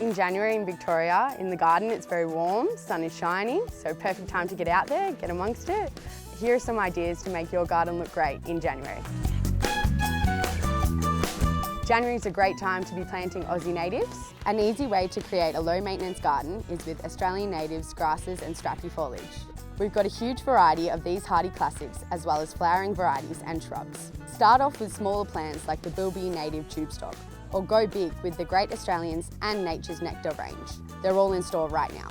in January in Victoria. In the garden it's very warm, sun is shining, so perfect time to get out there, get amongst it. Here are some ideas to make your garden look great in January. January is a great time to be planting Aussie natives. An easy way to create a low maintenance garden is with Australian natives, grasses and strappy foliage. We've got a huge variety of these hardy classics as well as flowering varieties and shrubs. Start off with smaller plants like the bilby native tube stock, or go big with the Great Australians and Nature's Nectar range. They're all in store right now.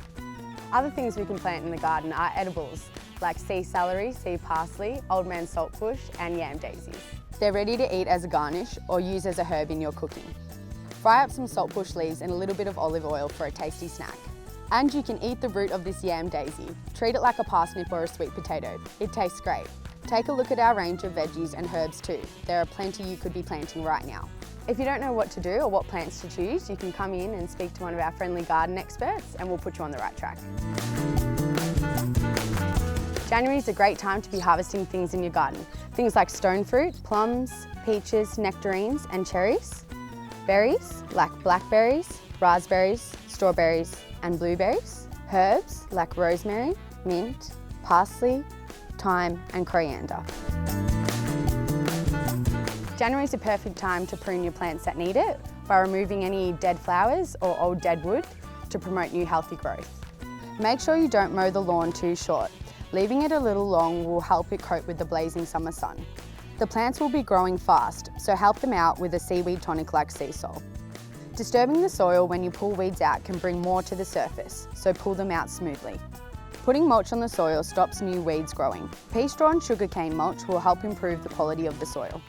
Other things we can plant in the garden are edibles like sea celery, sea parsley, old man saltbush and yam daisies. They're ready to eat as a garnish or use as a herb in your cooking. Fry up some saltbush leaves in a little bit of olive oil for a tasty snack. And you can eat the root of this yam daisy. Treat it like a parsnip or a sweet potato. It tastes great. Take a look at our range of veggies and herbs too. There are plenty you could be planting right now. If you don't know what to do or what plants to choose, you can come in and speak to one of our friendly garden experts and we'll put you on the right track. January is a great time to be harvesting things in your garden. Things like stone fruit, plums, peaches, nectarines and cherries. Berries like blackberries, raspberries, strawberries and blueberries. Herbs like rosemary, mint, parsley, thyme and coriander. January is a perfect time to prune your plants that need it by removing any dead flowers or old dead wood to promote new healthy growth. Make sure you don't mow the lawn too short. Leaving it a little long will help it cope with the blazing summer sun. The plants will be growing fast, so help them out with a seaweed tonic like sea salt. Disturbing the soil when you pull weeds out can bring more to the surface, so pull them out smoothly. Putting mulch on the soil stops new weeds growing. Pea straw and sugarcane mulch will help improve the quality of the soil.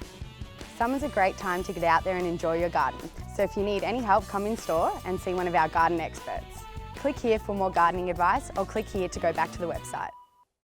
Summer's a great time to get out there and enjoy your garden, so if you need any help, come in store and see one of our garden experts. Click here for more gardening advice or click here to go back to the website.